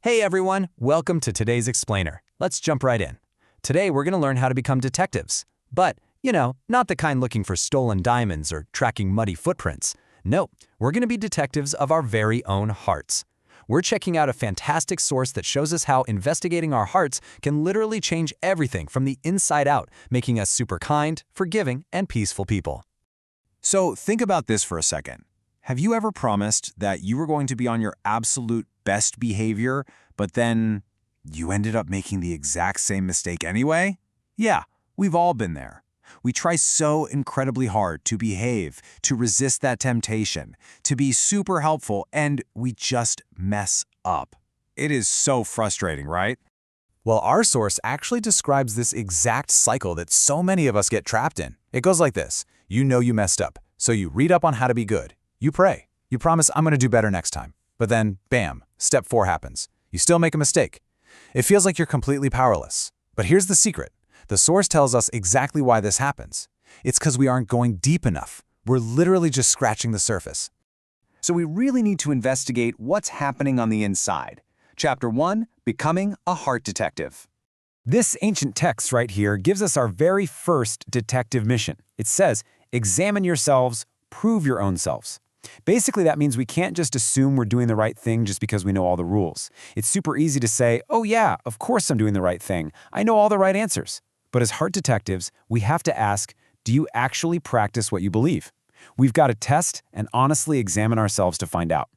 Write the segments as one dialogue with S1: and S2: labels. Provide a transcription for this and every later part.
S1: Hey everyone, welcome to today's explainer. Let's jump right in. Today we're going to learn how to become detectives. But, not the kind looking for stolen diamonds or tracking muddy footprints. No, we're going to be detectives of our very own hearts. We're checking out a fantastic source that shows us how investigating our hearts can literally change everything from the inside out, making us super kind, forgiving, and peaceful people.
S2: So think about this for a second. Have you ever promised that you were going to be on your absolute best behavior, but then you ended up making the exact same mistake anyway? Yeah, we've all been there. We try so incredibly hard to behave, to resist that temptation, to be super helpful, and we just mess up. It is so frustrating, right?
S1: Well, our source actually describes this exact cycle that so many of us get trapped in. It goes like this. You know you messed up, so you read up on how to be good. You pray. You promise, I'm going to do better next time. But then, bam, step 4 happens. You still make a mistake. It feels like you're completely powerless. But here's the secret. The source tells us exactly why this happens. It's because we aren't going deep enough. We're literally just scratching the surface.
S2: So we really need to investigate what's happening on the inside. Chapter 1, Becoming a Heart Detective.
S1: This ancient text right here gives us our very first detective mission. It says, examine yourselves, prove your own selves. Basically, that means we can't just assume we're doing the right thing just because we know all the rules. It's super easy to say, oh yeah, of course I'm doing the right thing. I know all the right answers. But as heart detectives, we have to ask, do you actually practice what you believe? We've got to test and honestly examine ourselves to find out.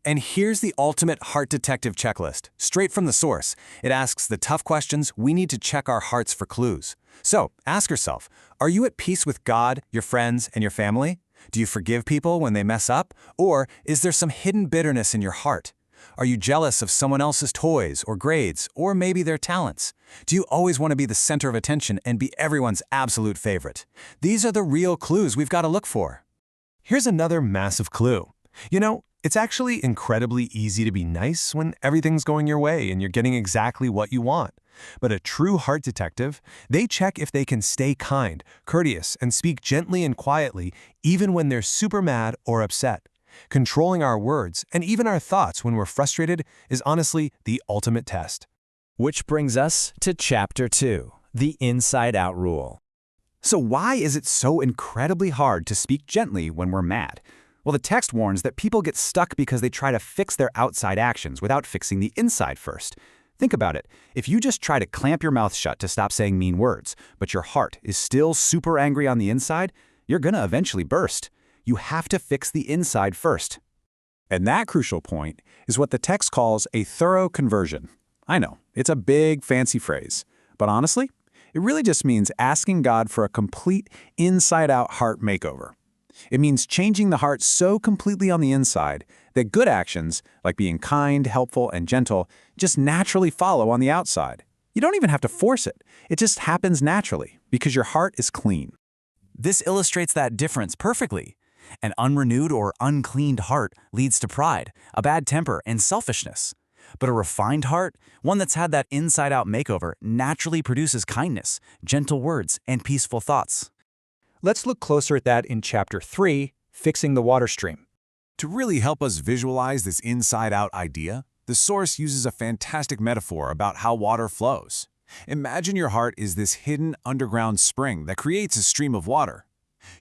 S2: And here's the ultimate heart detective checklist, straight from the source. It asks the tough questions we need to check our hearts for clues. So, ask yourself, are you at peace with God, your friends, and your family? Do you forgive people when they mess up? Or is there some hidden bitterness in your heart? Are you jealous of someone else's toys or grades, or maybe their talents? Do you always want to be the center of attention and be everyone's absolute favorite? These are the real clues we've got to look for.
S3: Here's another massive clue. It's actually incredibly easy to be nice when everything's going your way and you're getting exactly what you want. But a true heart detective, they check if they can stay kind, courteous, and speak gently and quietly even when they're super mad or upset. Controlling our words and even our thoughts when we're frustrated is honestly the ultimate test.
S1: Which brings us to Chapter 2, the inside-out rule.
S2: So why is it so incredibly hard to speak gently when we're mad? Well, the text warns that people get stuck because they try to fix their outside actions without fixing the inside first. Think about it. If you just try to clamp your mouth shut to stop saying mean words, but your heart is still super angry on the inside, you're gonna eventually burst. You have to fix the inside first. And that crucial point is what the text calls a thorough conversion. I know, it's a big, fancy phrase, but honestly, it really just means asking God for a complete inside-out heart makeover. It means changing the heart so completely on the inside that good actions, like being kind, helpful, and gentle, just naturally follow on the outside. You don't even have to force it. It just happens naturally because your heart is clean.
S4: This illustrates that difference perfectly. An unrenewed or uncleaned heart leads to pride, a bad temper, and selfishness. But a refined heart, one that's had that inside-out makeover, naturally produces kindness, gentle words, and peaceful thoughts.
S1: Let's look closer at that in Chapter 3, Fixing the Water Stream.
S2: To really help us visualize this inside-out idea, the source uses a fantastic metaphor about how water flows. Imagine your heart is this hidden underground spring that creates a stream of water.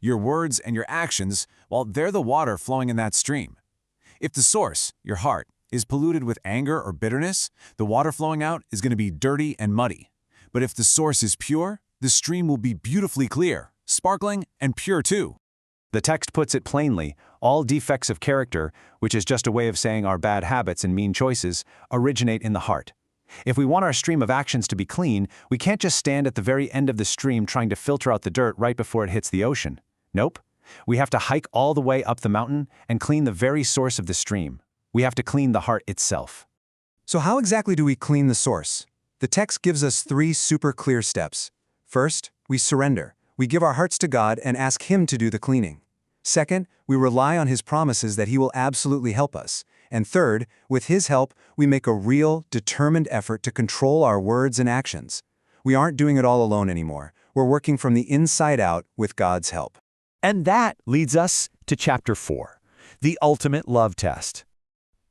S2: Your words and your actions, well, they're the water flowing in that stream. If the source, your heart, is polluted with anger or bitterness, the water flowing out is going to be dirty and muddy. But if the source is pure, the stream will be beautifully clear, sparkling, and pure too. The text puts it plainly, all defects of character, which is just a way of saying our bad habits and mean choices, originate in the heart. If we want our stream of actions to be clean, we can't just stand at the very end of the stream trying to filter out the dirt right before it hits the ocean. Nope. We have to hike all the way up the mountain and clean the very source of the stream. We have to clean the heart itself.
S5: So how exactly do we clean the source? The text gives us 3 super clear steps. First, we surrender. We give our hearts to God and ask Him to do the cleaning. Second, we rely on His promises that He will absolutely help us. And third, with His help, we make a real, determined effort to control our words and actions. We aren't doing it all alone anymore. We're working from the inside out with God's help.
S1: And that leads us to Chapter 4, the ultimate love test.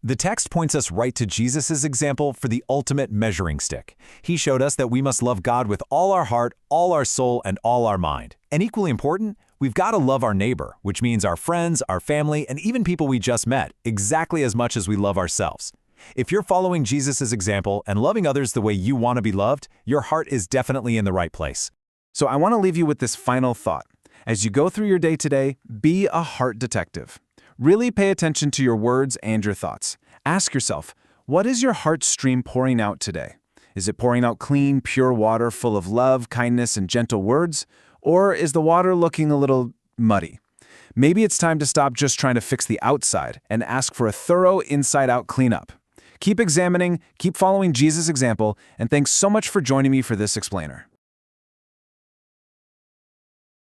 S2: The text points us right to Jesus' example for the ultimate measuring stick. He showed us that we must love God with all our heart, all our soul, and all our mind. And equally important, we've got to love our neighbor, which means our friends, our family, and even people we just met, exactly as much as we love ourselves. If you're following Jesus' example and loving others the way you want to be loved, your heart is definitely in the right place.
S1: So I want to leave you with this final thought. As you go through your day today, be a heart detective. Really pay attention to your words and your thoughts. Ask yourself, what is your heart stream pouring out today? Is it pouring out clean, pure water full of love, kindness, and gentle words? Or is the water looking a little muddy? Maybe it's time to stop just trying to fix the outside and ask for a thorough inside-out cleanup. Keep examining, keep following Jesus' example, and thanks so much for joining me for this explainer.